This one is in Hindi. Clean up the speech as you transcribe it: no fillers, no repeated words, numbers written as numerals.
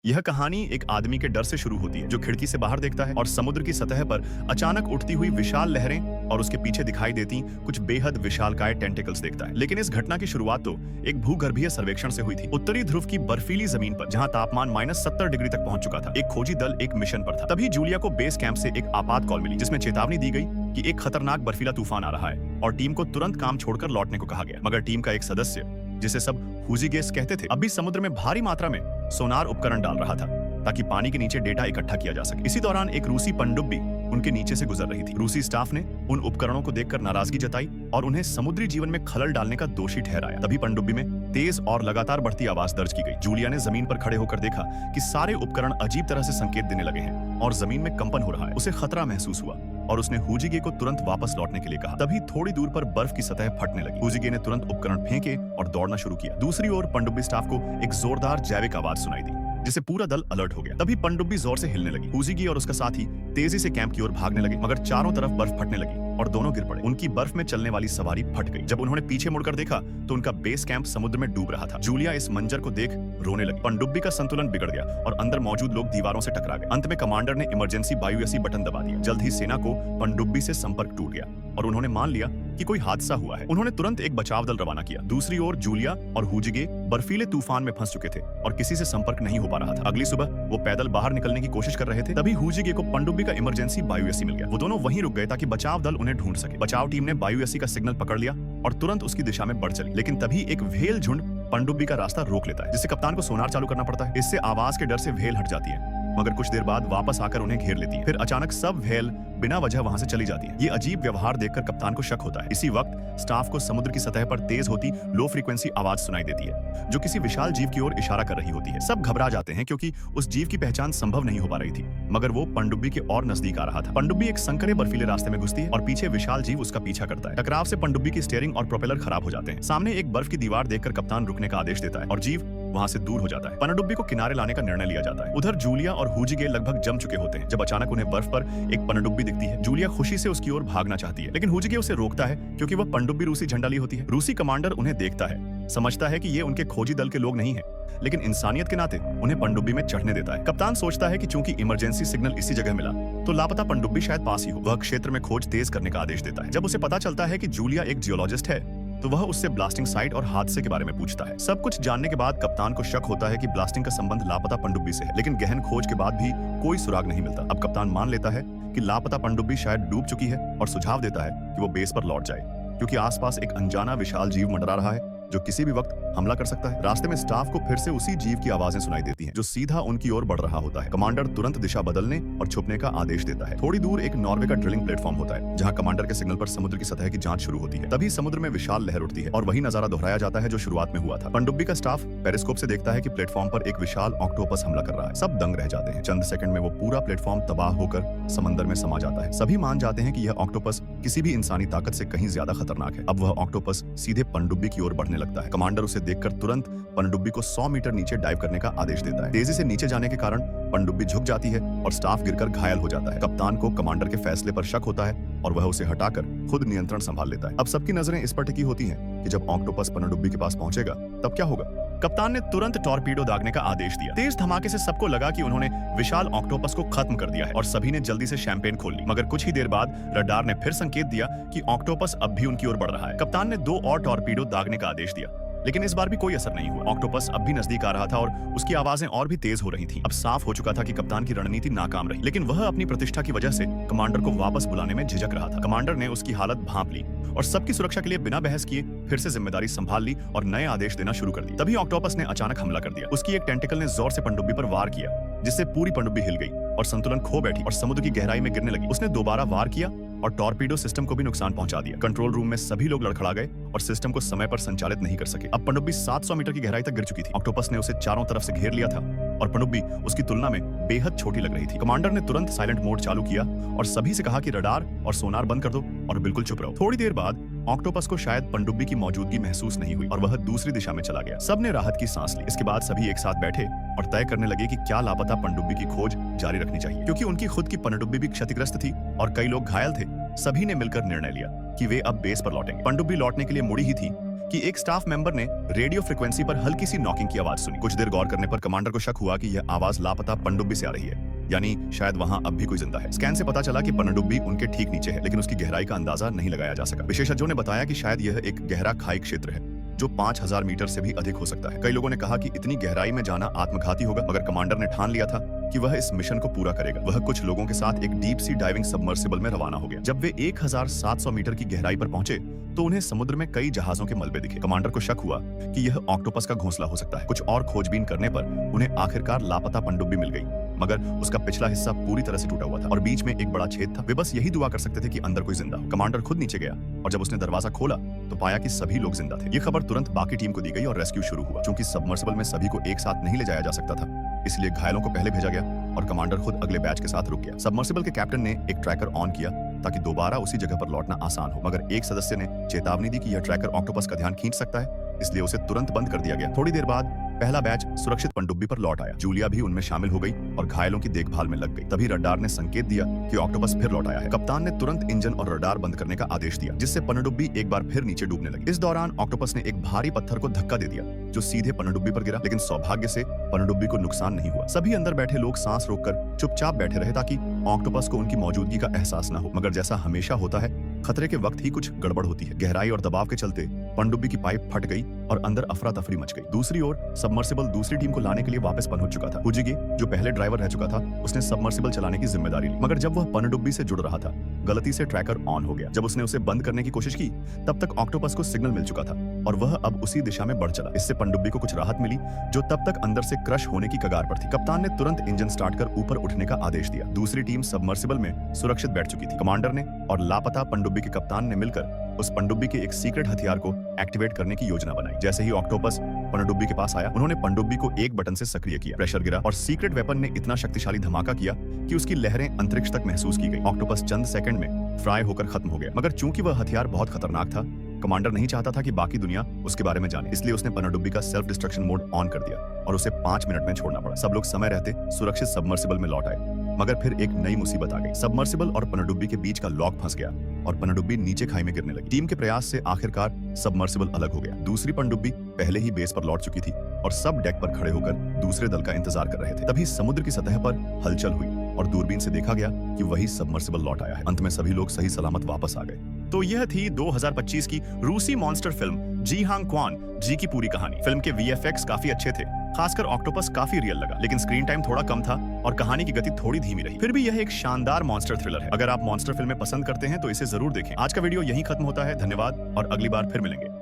यह कहानी एक आदमी के डर से शुरू होती है जो खिड़की से बाहर देखता है और समुद्र की सतह पर अचानक उठती हुई विशाल लहरें और उसके पीछे दिखाई देती कुछ बेहद विशालकाय टेंटिकल्स देखता है। लेकिन इस घटना की शुरुआत तो एक भूगर्भीय सर्वेक्षण से हुई थी। उत्तरी ध्रुव की बर्फीली जमीन पर जहां तापमान -70 डिग्री तक पहुंच चुका था, एक खोजी दल एक मिशन पर था। तभी जूलिया को बेस कैंप से एक आपात कॉल मिली जिसमें चेतावनी दी गई कि एक खतरनाक बर्फीला तूफान आ रहा है और टीम को तुरंत काम छोड़कर लौटने को कहा गया। मगर टीम का एक सदस्य, जिसे सब हुजीगेस कहते थे, अभी समुद्र में भारी मात्रा में सोनार उपकरण डाल रहा था ताकि पानी के नीचे डेटा इकट्ठा किया जा सके। इसी दौरान एक रूसी पनडुब्बी उनके नीचे से गुजर रही थी। रूसी स्टाफ ने उन उपकरणों को देखकर नाराजगी जताई और उन्हें समुद्री जीवन में खलल डालने का दोषी ठहराया। तभी पनडुब्बी में तेज और लगातार बढ़ती आवाज दर्ज की गई। जूलिया ने जमीन पर खड़े होकर देखा कि सारे उपकरण अजीब तरह से संकेत देने लगे हैं और जमीन में कंपन हो रहा है। उसे खतरा महसूस हुआ और उसने हुजीगे को तुरंत वापस लौटने के लिए कहा। तभी थोड़ी दूर पर बर्फ की सतह फटने लगी। हुजीगे ने तुरंत उपकरण फेंके और दौड़ना शुरू किया। दूसरी ओर पनडुब्बी स्टाफ को एक जोरदार जैविक आवाज सुनाई दी जिससे पूरा दल अलर्ट हो गया। तभी पनडुब्बी जोर से हिलने लगी। हुजीगी और उसका साथी तेजी से कैंप की ओर भागने लगे, मगर चारों तरफ बर्फ फटने लगी और दोनों गिर पड़े। उनकी बर्फ में चलने वाली सवारी फट गई। जब उन्होंने पीछे मुड़कर देखा तो उनका बेस कैंप समुद्र में डूब रहा था। जूलिया इस मंजर को देख रोने लगी। पनडुब्बी का संतुलन बिगड़ गया और अंदर मौजूद लोग दीवारों से टकरा गए। अंत में कमांडर ने इमरजेंसी बायोएसी बटन दबा दिया। जल्द ही सेना को पनडुब्बी से संपर्क टूट गया और उन्होंने मान लिया कि कोई हादसा हुआ है। उन्होंने तुरंत एक बचाव दल रवाना किया। दूसरी ओर जूलिया और हुजीगे बर्फीले तूफान में फंस चुके थे और किसी से संपर्क नहीं हो पा रहा था। अगली सुबह वो पैदल बाहर निकलने की कोशिश कर रहे थे। तभी हुजीगे को पनडुब्बी का इमरजेंसी बायोएसी मिल गया। वो दोनों वहीं रुक गए ताकि बचाव दल उन्हें ढूंढ सके। बचाव टीम ने बायोएसी का सिग्नल पकड़ लिया और तुरंत उसकी दिशा में बढ़ चली। लेकिन तभी एक व्हेल झुंड पनडुब्बी का रास्ता रोक लेता है, जिससे कप्तान को सोनार चालू करना पड़ता है। इससे आवाज के डर से व्हेल हट जाती है, मगर कुछ देर बाद वापस आकर उन्हें घेर लेती है। फिर अचानक सब व्हेल बिना वजह वहां से चली जाती है। ये अजीब व्यवहार देखकर कप्तान को शक होता है। इसी वक्त स्टाफ को समुद्र की सतह पर तेज होती लो फ्रीक्वेंसी आवाज सुनाई देती है जो किसी विशाल जीव की ओर इशारा कर रही होती है। सब घबरा जाते हैं क्योंकि उस जीव की पहचान संभव नहीं हो पा रही थी, मगर वो पनडुब्बी के और नजदीक आ रहा था। पनडुब्बी एक संकरे बर्फीले रास्ते में घुसती है और पीछे विशाल जीव उसका पीछा करता है। टकराव से पनडुब्बी की स्टीयरिंग और प्रोपेलर खराब हो जाते हैं। सामने एक बर्फ की दीवार देखकर कप्तान रुकने का आदेश देता है और जीव वहां से दूर हो जाता है। पनडुब्बी को किनारे लाने का निर्णय लिया जाता है। उधर जूलिया और हुजीगे लगभग जम चुके होते हैं जब अचानक उन्हें बर्फ पर एक पनडुब्बी दिखती है। जूलिया खुशी से उसकी ओर भागना चाहती है, लेकिन हुजीगे उसे रोकता है क्योंकि वह पनडुब्बी रूसी झंडा ली होती है। रूसी कमांडर उन्हें देखता है, समझता है कि ये उनके खोजी दल के लोग नहीं है, लेकिन इंसानियत के नाते उन्हें पनडुब्बी में चढ़ने देता है। कप्तान सोचता है कि चूंकि इमरजेंसी सिग्नल इसी जगह मिला तो लापता पनडुब्बी शायद पास ही हो। वह क्षेत्र में खोज तेज करने का आदेश देता है। जब उसे पता चलता है कि जूलिया एक जियोलॉजिस्ट है तो वह उससे ब्लास्टिंग साइट और हादसे के बारे में पूछता है। सब कुछ जानने के बाद कप्तान को शक होता है कि ब्लास्टिंग का संबंध लापता पनडुब्बी से है, लेकिन गहन खोज के बाद भी कोई सुराग नहीं मिलता। अब कप्तान मान लेता है कि लापता पनडुब्बी शायद डूब चुकी है और सुझाव देता है कि वो बेस पर लौट जाए क्योंकि आसपास एक अनजाना विशाल जीव मंडरा रहा है जो किसी भी वक्त हमला कर सकता है। रास्ते में स्टाफ को फिर से उसी जीव की आवाजें सुनाई देती हैं जो सीधा उनकी ओर बढ़ रहा होता है। कमांडर तुरंत दिशा बदलने और छुपने का आदेश देता है। थोड़ी दूर एक नॉर्वे का ड्रिलिंग प्लेटफॉर्म होता है जहां कमांडर के सिग्नल पर समुद्र की सतह की जांच शुरू होती है। तभी समुद्र में विशाल लहर उठती है और वही नजारा दोहराया जाता है जो शुरुआत में हुआ था। पनडुब्बी का स्टाफ पेरिस्कोप से देखता है कि प्लेटफॉर्म पर एक विशाल ऑक्टोपस हमला कर रहा है। सब दंग रह जाते हैं। चंद सेकंड में वो पूरा प्लेटफॉर्म तबाह होकर समंदर में समा जाता है। सभी मान जाते हैं कि यह ऑक्टोपस किसी भी इंसानी ताकत से कहीं ज्यादा खतरनाक है। अब वह ऑक्टोपस सीधे पनडुब्बी की ओर बढ़ने लगता है। कमांडर उसे देखकर तुरंत पनडुब्बी को 100 मीटर नीचे डाइव करने का आदेश देता है। तेजी से नीचे जाने के कारण पनडुब्बी झुक जाती है और स्टाफ गिरकर घायल हो जाता है। कप्तान को कमांडर के फैसले पर शक होता है और वह उसे हटाकर खुद नियंत्रण संभाल लेता है। अब सबकी नजरें इस पर टिकी होती हैं कि जब ऑक्टोपस पनडुब्बी के पास पहुंचेगा तब क्या होगा। कप्तान ने तुरंत टॉर्पीडो दागने का आदेश दिया। तेज धमाके से सबको लगा कि उन्होंने विशाल ऑक्टोपस को खत्म कर दिया है और सभी ने जल्दी से शैंपेन खोल ली। मगर कुछ ही देर बाद रडार ने फिर संकेत दिया कि ऑक्टोपस अब भी उनकी ओर बढ़ रहा है। कप्तान ने 2 और टॉर्पीडो दागने का आदेश दिया, लेकिन इस बार भी कोई असर नहीं हुआ। ऑक्टोपस अब भी नजदीक आ रहा था और उसकी आवाजें और भी तेज हो रही थीं। अब साफ हो चुका था कि कप्तान की रणनीति नाकाम रही, लेकिन वह अपनी प्रतिष्ठा की वजह से कमांडर को वापस बुलाने में झिझक रहा था। कमांडर ने उसकी हालत भांप ली और सबकी सुरक्षा के लिए बिना बहस किए फिर से जिम्मेदारी संभाल ली और नए आदेश देना शुरू कर दी। तभी ऑक्टोपस ने अचानक हमला कर दिया। उसकी एक टेंटिकल ने जोर से पनडुब्बी पर वार किया जिससे पूरी पनडुब्बी हिल गई और संतुलन खो बैठी और समुद्र की गहराई में गिरने लगी। उसने दोबारा वार किया और टॉर्पीडो सिस्टम को भी नुकसान पहुंचा दिया। कंट्रोल रूम में सभी लोग लड़खड़ा गए और सिस्टम को समय पर संचालित नहीं कर सके। अब पनडुब्बी 700 मीटर की गहराई तक गिर चुकी थी। ऑक्टोपस ने उसे चारों तरफ से घेर लिया था और पनडुब्बी उसकी तुलना में बेहद छोटी लग रही थी। कमांडर ने तुरंत साइलेंट मोड चालू किया और सभी से कहा कि रडार और सोनार बंद कर दो और बिल्कुल चुप रहो। थोड़ी देर बाद ऑक्टोपस को शायद पनडुब्बी की मौजूदगी महसूस नहीं हुई और वह दूसरी दिशा में चला गया। सबने राहत की सांस ली। इसके बाद सभी एक साथ बैठे और तय करने लगे कि क्या लापता पनडुब्बी की खोज जारी रखनी चाहिए। क्योंकि उनकी खुद की पनडुब्बी भी क्षतिग्रस्त थी और कई लोग घायल थे, सभी ने मिलकर निर्णय लिया कि वे अब बेस पर लौटेंगे। पनडुब्बी लौटने के लिए मुड़ी ही थी कि एक स्टाफ मेंबर ने रेडियो फ्रिक्वेंसी पर हल्की सी नॉकिंग की आवाज सुनी। कुछ देर गौर करने पर कमांडर को शक हुआ कि यह आवाज लापता पनडुब्बी से आ रही है, यानी शायद वहां अब भी कोई जिंदा है। स्कैन से पता चला कि पनडुब्बी उनके ठीक नीचे है, लेकिन उसकी गहराई का अंदाजा नहीं लगाया जा सका। विशेषज्ञों ने बताया कि शायद यह एक गहरा खाई क्षेत्र है जो 5000 मीटर से भी अधिक हो सकता है। कई लोगों ने कहा कि इतनी गहराई में जाना आत्मघाती होगा, मगर कमांडर ने ठान लिया था कि वह इस मिशन को पूरा करेगा। वह कुछ लोगों के साथ एक डीप सी डाइविंग सबमर्सिबल में रवाना हो गया। जब वे 1700 मीटर की गहराई पर पहुंचे तो उन्हें समुद्र में कई जहाजों के मलबे दिखे। कमांडर को शक हुआ कि यह ऑक्टोपस का घोंसला हो सकता है। कुछ और खोजबीन करने पर उन्हें आखिरकार लापता पनडुब्बी मिल गई, मगर उसका पिछला हिस्सा पूरी तरह से टूटा हुआ था और बीच में एक बड़ा छेद था। वे बस यही दुआ कर सकते थे कि अंदर कोई जिंदा हो। कमांडर खुद नीचे गया और जब उसने दरवाजा खोला तो पाया कि सभी लोग जिंदा थे। ये खबर तुरंत बाकी टीम को दी गई और रेस्क्यू शुरू हुआ। चूंकि सबमर्सिबल में सभी को एक साथ नहीं ले जाया जा सकता था, इसलिए घायलों को पहले भेजा गया और कमांडर खुद अगले बैच के साथ रुक गया। सबमर्सिबल के कैप्टन ने एक ट्रैकर ऑन किया ताकि दोबारा उसी जगह पर लौटना आसान हो, मगर एक सदस्य ने चेतावनी दी कि यह ट्रैकर ऑक्टोपस का ध्यान खींच सकता है, इसलिए उसे तुरंत बंद कर दिया गया। थोड़ी देर बाद पहला बैच सुरक्षित पनडुब्बी पर लौट आया। जूलिया भी उनमें शामिल हो गई और घायलों की देखभाल में लग गई। तभी रडार ने संकेत दिया कि ऑक्टोपस फिर लौट आया है। कप्तान ने तुरंत इंजन और रडार बंद करने का आदेश दिया, जिससे पनडुब्बी एक बार फिर नीचे डूबने लगी। इस दौरान ऑक्टोपस ने एक भारी पत्थर को धक्का दे दिया जो सीधे पनडुब्बी पर गिरा, लेकिन सौभाग्य से पनडुब्बी को नुकसान नहीं हुआ। सभी अंदर बैठे लोग सांस रोककर चुपचाप बैठे रहे ताकि ऑक्टोपस को उनकी मौजूदगी का एहसास न हो, मगर जैसा हमेशा होता है, खतरे के वक्त ही कुछ गड़बड़ होती है। गहराई और दबाव के चलते पनडुब्बी की पाइप फट गई और अंदर अफरा तफरी मच गई। दूसरी ओर सबमर्सिबल दूसरी टीम को लाने के लिए वापस पहुंच चुका था। हुजिगी, जो पहले ड्राइवर रह चुका था, उसने सबमर्सिबल चलाने की जिम्मेदारी ली, मगर जब वह पनडुब्बी से जुड़ रहा था, गलती से ट्रैकर ऑन हो गया। जब उसने उसे बंद करने की कोशिश की, तब तक ऑक्टोपस को सिग्नल मिल चुका था और वह अब उसी दिशा में बढ़ चला। इससे पनडुब्बी को कुछ राहत मिली, जो तब तक अंदर से क्रश होने की कगार पर थी। कप्तान ने तुरंत इंजन स्टार्ट कर ऊपर उठने का आदेश दिया। दूसरी टीम सबमर्सिबल में सुरक्षित बैठ चुकी थी। कमांडर ने और लापता पनडुब्बी के कप्तान ने मिलकर उस पनडुब्बी के एक सीक्रेट हथियार को एक्टिवेट करने की योजना बनाई। जैसे ही ऑक्टोपस पनडुब्बी के पास आया, उन्होंने पनडुब्बी को एक बटन से सक्रिय किया। प्रेशर गिरा और सीक्रेट वेपन ने इतना शक्तिशाली धमाका किया कि उसकी लहरें अंतरिक्ष तक महसूस की गई। ऑक्टोपस चंद सेकंड में फ्राई होकर खत्म हो गया, मगर चूंकि वह हथियार बहुत खतरनाक था, कमांडर नहीं चाहता था कि बाकी दुनिया उसके बारे में जाने, इसलिए उसने पनडुब्बी का सेल्फ डिस्ट्रक्शन मोड ऑन कर दिया और उसे 5 मिनट में छोड़ना पड़ा। सब लोग समय रहते सुरक्षित सबमर्सिबल में लौट आए, मगर फिर एक नई मुसीबत आ गई। सबमर्सिबल और पनडुब्बी के बीच का लॉक फंस गया और पनडुब्बी नीचे खाई में गिरने लगी। टीम के प्रयास से आखिरकार सबमर्सिबल अलग हो गया। दूसरी पनडुब्बी पहले ही बेस पर लौट चुकी थी और सब डेक पर खड़े होकर दूसरे दल का इंतजार कर रहे थे। तभी समुद्र की सतह पर हलचल हुई और दूरबीन से देखा गया कि वही सबमर्सिबल लौट आया है। अंत में सभी लोग सही सलामत वापस आ गए। तो यह थी 2025 की रूसी मॉन्स्टर फिल्म जी हांग क्वान जी की पूरी कहानी। फिल्म के वीएफएक्स काफी अच्छे थे, खासकर ऑक्टोपस काफी रियल लगा, लेकिन स्क्रीन टाइम थोड़ा कम था और कहानी की गति थोड़ी धीमी रही। फिर भी यह एक शानदार मॉन्स्टर थ्रिलर है। अगर आप मॉन्स्टर फिल्में पसंद करते हैं तो इसे जरूर देखें। आज का वीडियो यहीं खत्म होता है। धन्यवाद और अगली बार फिर मिलेंगे।